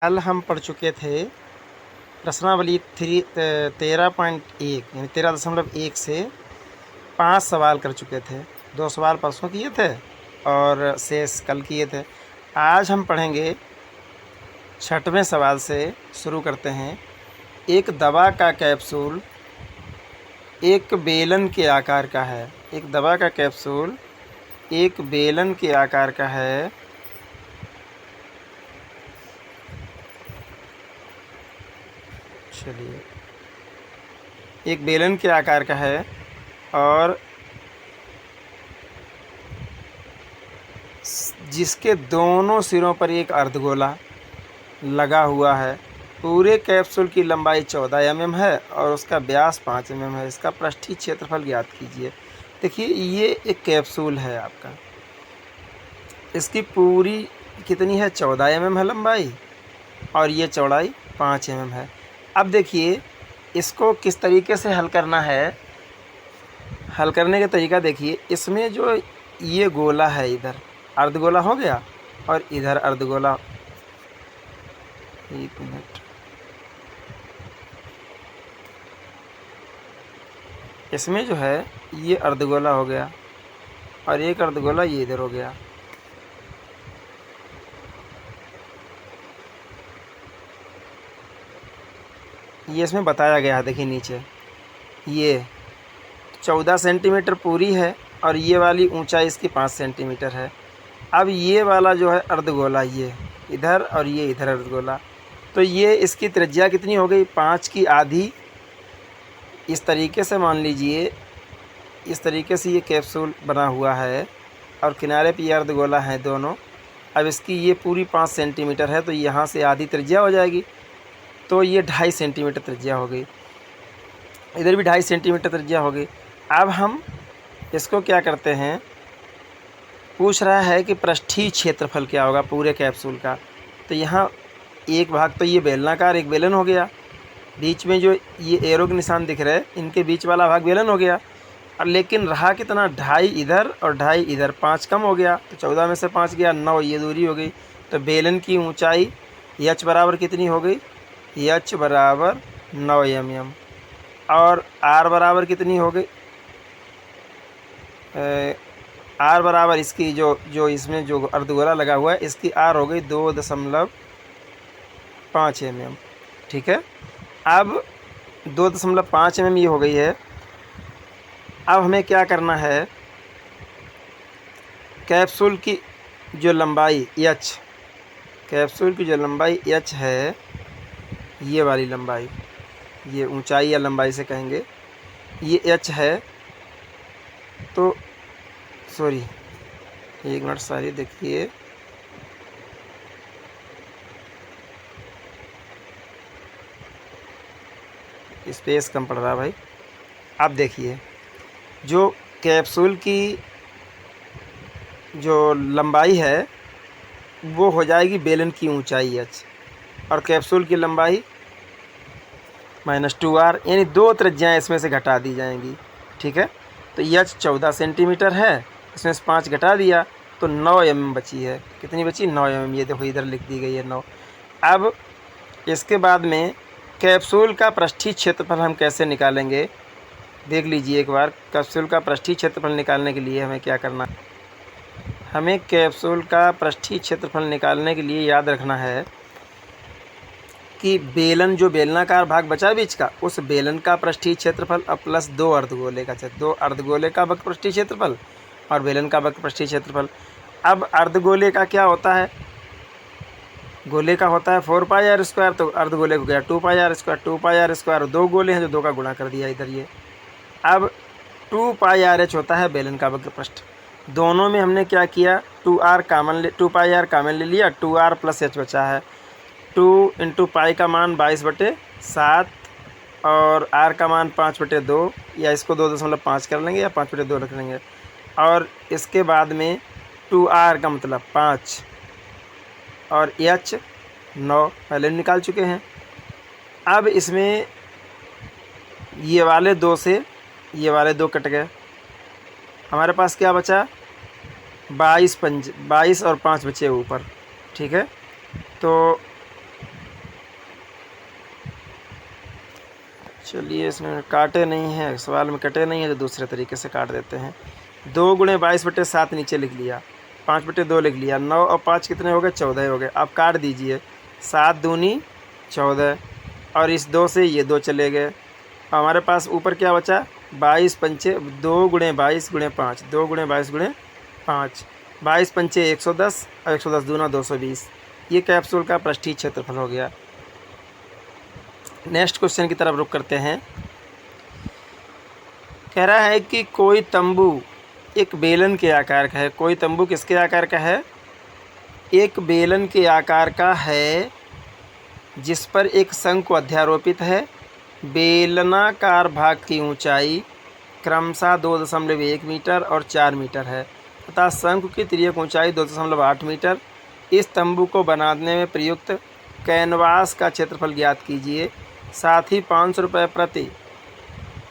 कल हम पढ़ चुके थे प्रश्नावली 13.1 यानी 13.1 से 5 सवाल कर चुके थे। 2 सवाल परसों किए थे और शेष कल किए थे। आज हम पढ़ेंगे 6वें सवाल से। शुरू करते हैं। एक दवा का कैप्सूल एक बेलन के आकार का है। एक दवा का कैप्सूल एक बेलन के आकार का है। चलिए, एक बेलन के आकार का है और जिसके दोनों सिरों पर एक अर्धगोला लगा हुआ है। पूरे कैप्सूल की लंबाई 14 mm है और उसका व्यास 5 mm है। इसका पृष्ठीय क्षेत्रफल ज्ञात कीजिए। देखिए, ये एक कैप्सूल है आपका। इसकी पूरी कितनी है? 14 mm है लंबाई और ये चौड़ाई 5 mm है। अब देखिए, इसको किस तरीके से हल करना है। हल करने का तरीका देखिए। इसमें जो ये गोला है, इधर अर्धगोला हो गया और इधर अर्धगोला। एक मिनट, इसमें जो है ये अर्धगोला हो गया और एक अर्धगोला ये इधर हो गया। ये इसमें बताया गया है। देखिए नीचे ये 14 सेंटीमीटर पूरी है और ये वाली ऊंचाई इसकी 5 सेंटीमीटर है। अब ये वाला जो है अर्धगोला, ये इधर और ये इधर अर्धगोला, तो ये इसकी त्रिज्या कितनी हो गई? 5 की आधी। इस तरीके से मान लीजिए, इस तरीके से ये कैप्सूल बना हुआ है और किनारे पे ये अर्धगोला है दोनों। अब इसकी ये पूरी 5 सेंटीमीटर है तो यहाँ से आधी त्रिज्या हो जाएगी, तो ये 2.5 सेंटीमीटर त्रिज्या हो गई। इधर भी 2.5 सेंटीमीटर त्रिज्या हो गई। अब हम इसको क्या करते हैं, पूछ रहा है कि पृष्ठीय क्षेत्रफल क्या होगा पूरे कैप्सूल का। तो यहाँ एक भाग तो ये बेलनाकार एक बेलन हो गया, बीच में जो ये एरो के निशान दिख रहे हैं इनके बीच वाला भाग बेलन हो गया। और लेकिन रहा कितना? 2.5 इधर और 2.5 इधर, 5 कम हो गया तो 14 में से 5 गया, 9 ये दूरी हो गई। तो बेलन की ऊंचाई h बराबर कितनी हो गई? h बराबर 9 mm। और r बराबर कितनी हो गई? r बराबर इसकी जो इसमें जो अर्धगोला लगा हुआ है इसकी r हो गई 2.5 mm। ठीक है, अब 2.5 mm ये हो गई है। अब हमें क्या करना है, कैप्सूल की जो लंबाई h, कैप्सूल की जो लंबाई h है, ये वाली लंबाई, ये ऊंचाई या लंबाई से कहेंगे, ये h है। तो सॉरी, एक मिनट, सारी देखिए, स्पेस कम पड़ रहा है भाई। अब देखिए, जो कैप्सूल की जो लंबाई है वो हो जाएगी बेलन की ऊंचाई h और कैप्सूल की लंबाई -2r, यानी 2 त्रिज्याएँ इसमें से घटा दी जाएंगी। ठीक है, तो h 14 सेंटीमीटर है, इसमें से 5 घटा दिया तो 9 mm बची है। कितनी बची? 9 mm। ये देखो इधर लिख दी गई है 9। अब इसके बाद में कैप्सूल का पृष्ठीय क्षेत्रफल हम कैसे निकालेंगे, देख लीजिए एक बार। कैप्सूल का पृष्ठीय क्षेत्रफल निकालने के लिए हमें क्या करना है, हमें कैप्सूल का पृष्ठीय क्षेत्रफल निकालने के लिए याद रखना है कि बेलन, जो बेलनाकार भाग बचा बीच का, उस बेलन का पृष्ठीय क्षेत्रफल और प्लस 2 अर्धगोले का, 2 अर्धगोले का वक्र पृष्ठीय क्षेत्रफल और बेलन का वक्र पृष्ठीय क्षेत्रफल। अब अर्धगोले का क्या होता है? गोले का होता है 4πr², तो अर्धगोले को गया 2πr²। 2πr², 2 गोले हैं जो 2 का गुणा कर दिया इधर ये। अब 2πrh होता है बेलन का वक्र पृष्ठ। दोनों में हमने क्या किया, 2πr कामन ले लिया, 2r + h बचा है। 2 × पाई का मान 22/7 और r का मान 5/2, या इसको 2.5 कर लेंगे या 5/2 रख लेंगे। और इसके बाद में 2r का मतलब 5 और h 9 पहले निकाल चुके हैं। अब इसमें ये वाले 2 से ये वाले 2 कट गए, हमारे पास क्या बचा? 22 और 5 बचे ऊपर। ठीक है, तो चलिए इसमें काटे नहीं हैं, सवाल में कटे नहीं है तो दूसरे तरीके से काट देते हैं। 2 गुणे 22/7 नीचे लिख लिया, 5/2 लिख लिया, 9 और 5 कितने हो गए? 14 हो गए। अब काट दीजिए, 7 दूनी 14 और इस 2 से ये 2 चले गए। हमारे पास ऊपर क्या बचा? 22 पंचे 2 गुणे 22 गुणे 5, 2 गुणे 22 गुणे 5, 22 पंचे 110 और 110 दूना 220। ये कैप्सूल का पृष्ठीय क्षेत्रफल हो गया। नेक्स्ट क्वेश्चन की तरफ रुख करते हैं। कह रहा है कि कोई तंबू एक बेलन के आकार का है। कोई तंबू किसके आकार का है? एक बेलन के आकार का है, जिस पर एक शंकु अध्यारोपित है। बेलनाकार भाग की ऊंचाई क्रमशः 2.1 मीटर और 4 मीटर है तथा शंकु की तिर्यक ऊंचाई 2.8 मीटर। इस तंबू को बनाने में प्रयुक्त कैनवास का क्षेत्रफल ज्ञात कीजिए। साथ ही 500 रुपये प्रति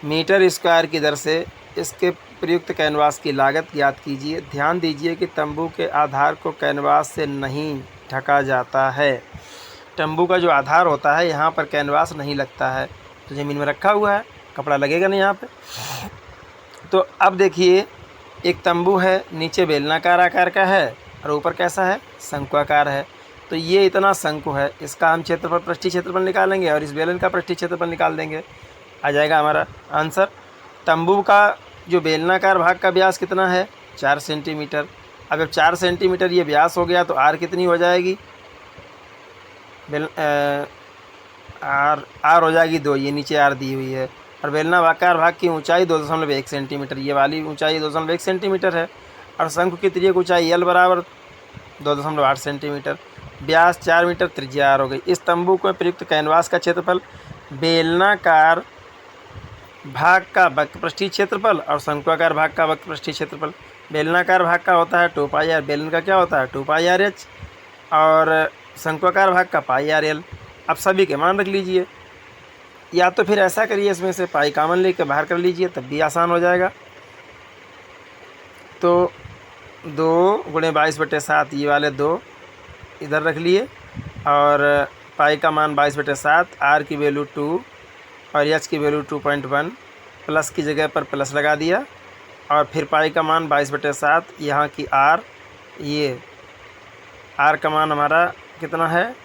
मीटर स्क्वायर की दर से इसके प्रयुक्त कैनवास की लागत ज्ञात कीजिए। ध्यान दीजिए कि तंबू के आधार को कैनवास से नहीं ढका जाता है। तंबू का जो आधार होता है यहाँ पर कैनवास नहीं लगता है, तो ज़मीन में रखा हुआ है, कपड़ा लगेगा नहीं यहाँ पे। तो अब देखिए, एक तंबू है, नीचे बेलनाकार आकार का है और ऊपर कैसा है? शंक्वाकार है। तो ये इतना शंकु है, इसका हम क्षेत्रफल पृष्ठीय क्षेत्रफल निकालेंगे और इस बेलन का पृष्ठीय क्षेत्रफल निकाल देंगे। आ जाएगा हमारा आंसर। तंबू का जो बेलनाकार भाग का व्यास कितना है? 4 सेंटीमीटर। अब जब 4 सेंटीमीटर ये व्यास हो गया तो आर कितनी हो जाएगी? आर हो जाएगी 2, ये नीचे आर दी हुई है। और बेलनाकार भाग की ऊंचाई 2.1 सेंटीमीटर, ये वाली ऊंचाई 2.1 सेंटीमीटर है। और शंकु की तिर्यक ऊंचाई एल बराबर 2.8 सेंटीमीटर, व्यास 4 मीटर, त्रिज्या आर हो गई। इस तंबू को प्रयुक्त कैनवास का क्षेत्रफल बेलनाकार भाग का वक्र पृष्ठीय क्षेत्रफल और शंक्वाकार भाग का वक्र पृष्ठीय क्षेत्रफल। बेलनाकार भाग का होता है 2 पाई आर, बेलन का क्या होता है 2 पाई आर एच, और शंक्वाकार भाग का पाई आर एल। अब सभी के मान रख लीजिए, या तो फिर ऐसा करिए, इसमें से पाई कॉमन लेकर बाहर कर लीजिए, तब भी आसान हो जाएगा। तो 2 गुणे 22/7 ये वाले 2 इधर रख लिए और पाई का मान 22/7, आर की वैल्यू 2 और एच की वैल्यू 2.1, प्लस की जगह पर प्लस लगा दिया और फिर पाई का मान 22/7, यहाँ की आर, ये आर का मान हमारा कितना है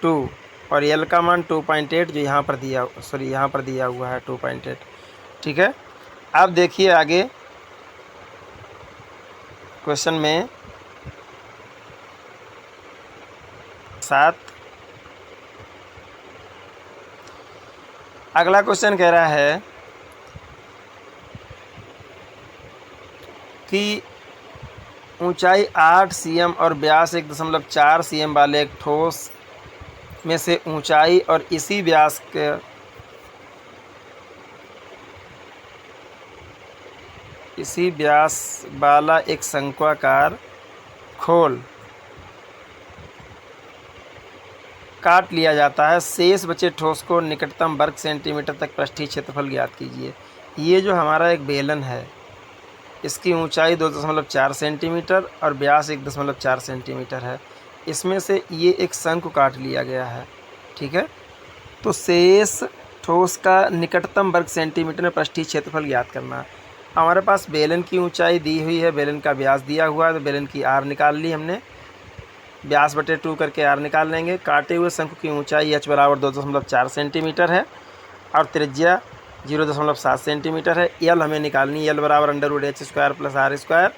2 और एल का मान 2.8 जो यहाँ पर दिया, यहाँ पर दिया हुआ है 2.8। ठीक है। अब देखिए आगे क्वेश्चन में 7 अगला क्वेश्चन कह रहा है कि ऊंचाई 8 cm और व्यास 1.4 cm वाले एक ठोस में से ऊंचाई और इसी व्यास वाला एक शंक्वाकार खोल काट लिया जाता है। शेष बचे ठोस को निकटतम वर्ग सेंटीमीटर तक पृष्ठीय क्षेत्रफल ज्ञात कीजिए। ये जो हमारा एक बेलन है, इसकी ऊंचाई 2.4 सेंटीमीटर और व्यास 1.4 सेंटीमीटर है। इसमें से ये एक शंकु काट लिया गया है। ठीक है। तो शेष ठोस का निकटतम वर्ग सेंटीमीटर में पृष्ठीय क्षेत्रफल ज्ञात करना है। हमारे पास बेलन की ऊंचाई दी हुई है, बेलन का व्यास दिया हुआ है, तो बेलन की आर निकाल ली हमने, व्यास बटे 2 करके आर निकाल लेंगे। काटे हुए शंकु की ऊंचाई h बराबर 2.4 सेंटीमीटर है और त्रिज्या 0.7 सेंटीमीटर है। एल हमें निकालनी, एल बराबर √h² + r²।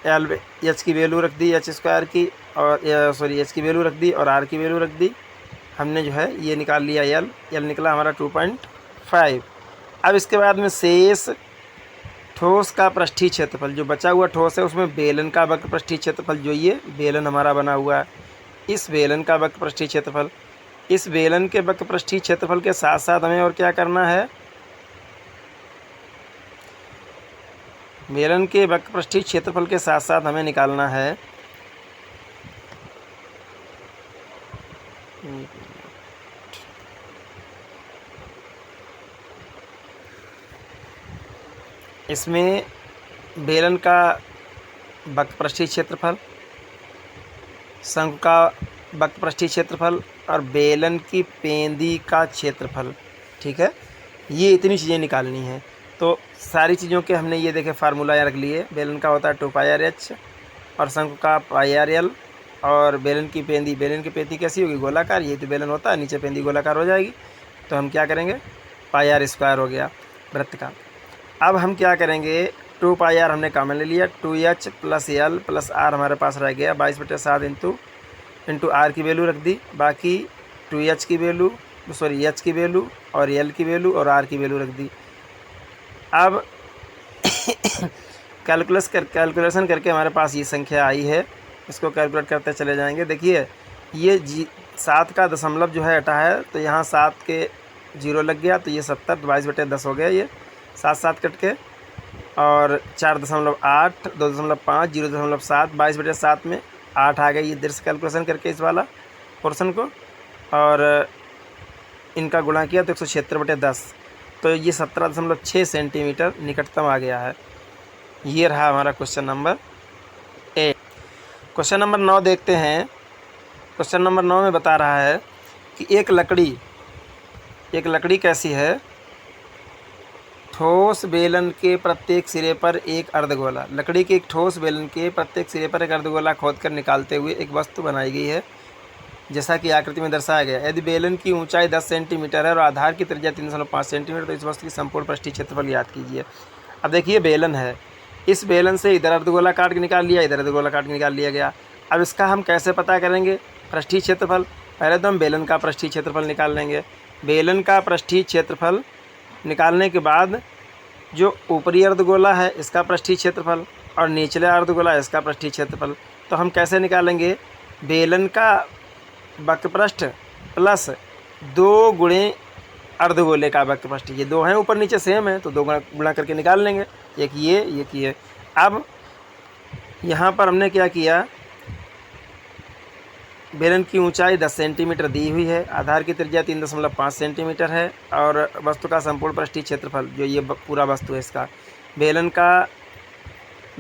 एल एच की वैल्यू रख दी एच स्क्वायर की, और एच की वैल्यू रख दी और आर की वैल्यू रख दी। हमने जो है ये निकाल लिया, एल निकला हमारा 2.5। अब इसके बाद में शेष ठोस का पृष्ठीय क्षेत्रफल, जो बचा हुआ ठोस है उसमें बेलन का वक्र पृष्ठीय क्षेत्रफल, जो ये बेलन हमारा बना हुआ है, इस बेलन का वक्र पृष्ठीय क्षेत्रफल, इस बेलन के वक्र पृष्ठीय क्षेत्रफल के साथ साथ हमें और क्या करना है, बेलन के वक्र पृष्ठीय क्षेत्रफल के साथ साथ हमें निकालना है इसमें बेलन का वक्र पृष्ठीय क्षेत्रफल, शंकु का वक्र पृष्ठीय क्षेत्रफल और बेलन की पेंदी का क्षेत्रफल, ठीक है, ये इतनी चीज़ें निकालनी हैं। तो सारी चीज़ों के हमने ये देखे फार्मूला रख लिए। बेलन का होता है 2πr/h और शंकु का πr/l और बेलन की पेंदी कैसी होगी, गोलाकार। ये तो बेलन होता है, नीचे पेंदी गोलाकार हो जाएगी। तो हम क्या करेंगे, πr² हो गया वृत्त का। अब हम क्या करेंगे, 2πr हमने कॉमन ले लिया, 2h + l + r हमारे पास रह गया 22/7 इंटू r की वैल्यू रख दी। बाकी 2h की वैल्यू h की वैल्यू और l की वैल्यू और r की वैल्यू रख दी। अब कैलकुलेशन करके हमारे पास ये संख्या आई है, इसको कैलकुलेट करते चले जाएंगे। देखिए ये 7 का दशमलव जो है हटा है, तो यहाँ 7 के 0 लग गया, तो ये 70, 22/10 हो गया। ये 7 कट के और 4.8, 2.5, 0.7, 22/7 में 8 आ गई। इधर से कैलकुलेशन करके इस वाला पोर्शन को और इनका गुणा किया तो 176/10, तो ये 17.6 सेंटीमीटर निकटतम आ गया है। ये रहा हमारा क्वेश्चन नंबर 8। क्वेश्चन नंबर 9 देखते हैं। क्वेश्चन नंबर 9 में बता रहा है कि एक लकड़ी कैसी है, ठोस बेलन के प्रत्येक सिरे पर एक अर्धगोला। लकड़ी के एक ठोस बेलन के प्रत्येक सिरे पर एक अर्धगोला खोदकर निकालते हुए एक वस्तु बनाई गई है, जैसा कि आकृति में दर्शाया गया। यदि बेलन की ऊंचाई 10 सेंटीमीटर है और आधार की त्रिज्या 3.5 सेंटीमीटर, तो इस वस्तु की संपूर्ण पृष्ठीय क्षेत्रफल याद कीजिए। अब देखिए बेलन है, इस बेलन से इधर अर्धगोला काट के निकाल लिया, इधर अर्धगोला काट के निकाल लिया गया। अब इसका हम कैसे पता करेंगे पृष्ठीय क्षेत्रफल? पहले तो हम बेलन का पृष्ठीय क्षेत्रफल निकाल लेंगे। बेलन का पृष्ठीय क्षेत्रफल निकालने के बाद जो ऊपरी अर्धगोला है इसका पृष्ठीय क्षेत्रफल और निचले अर्धगोला इसका पृष्ठीय क्षेत्रफल, तो हम कैसे निकालेंगे? बेलन का वक्रपृष्ठ प्लस 2 गुणे अर्धगोले का वक्रपृष्ठ, ये 2 हैं ऊपर नीचे सेम है, तो 2 गुणा करके निकाल लेंगे। एक ये। अब यहाँ पर हमने क्या किया, बेलन की ऊंचाई 10 सेंटीमीटर दी हुई है, आधार की त्रिज्या 3.5 सेंटीमीटर है और वस्तु का संपूर्ण पृष्ठीय क्षेत्रफल जो ये पूरा वस्तु है इसका, बेलन का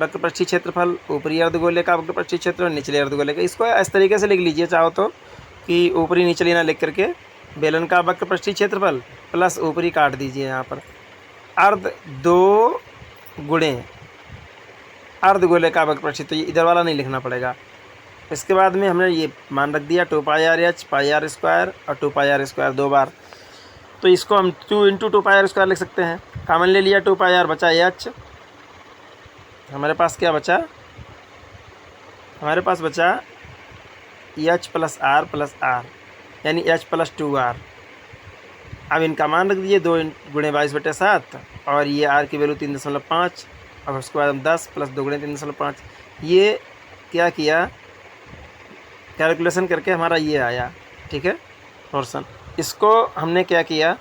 वक्रपृष्ठीय क्षेत्रफल, ऊपरी अर्धगोले का वक्रपृष्ठीय क्षेत्रफल, निचले अर्धगोले का। इसको इस तरीके से लिख लीजिए चाहो तो कि ऊपरी निचली ना लिख करके बेलन का वक्रपृष्ठीय क्षेत्रफल प्लस ऊपरी काट दीजिए यहाँ पर अर्ध 2 गुणे अर्धगोले का वक्रपृष्ठीय, तो ये इधर वाला नहीं लिखना पड़ेगा। इसके बाद में हमने ये मान रख दिया 2πr/h, πr² और 2πr² 2 बार, तो इसको हम 2 × 2πr² लिख सकते हैं। कॉमन ले लिया, 2πr बचा h, हमारे पास क्या बचा, हमारे पास बचा h + r + r, यानी h + 2r। अब इनका मान रख दीजिए 2 × 22/7 और ये r की वैल्यू 3.5 और उसके बाद हम 10 + 2 × 3.5। ये क्या किया, कैलकुलेशन करके हमारा ये आया, ठीक है पोर्शन। इसको हमने क्या किया,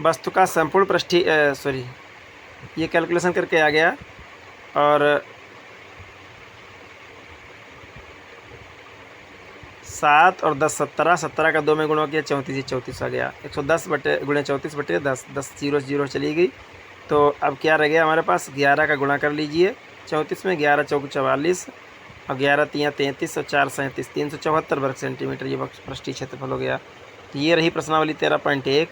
वस्तु का संपूर्ण पृष्ठीय ये कैलकुलेशन करके आ गया और 7 और 10 17 का 2 में गुणा किया 34 आ गया। 110 × 34/10, 10 0 चली गई। तो अब क्या रह गया हमारे पास, 11 का गुणा कर लीजिए 34 में, 11 × 4 = 44 और 11 × 3 = 33 और 4 × 37 374 वर्ग सेंटीमीटर ये पृष्ठीय क्षेत्रफल हो गया। तो ये रही प्रश्नावली 13.1।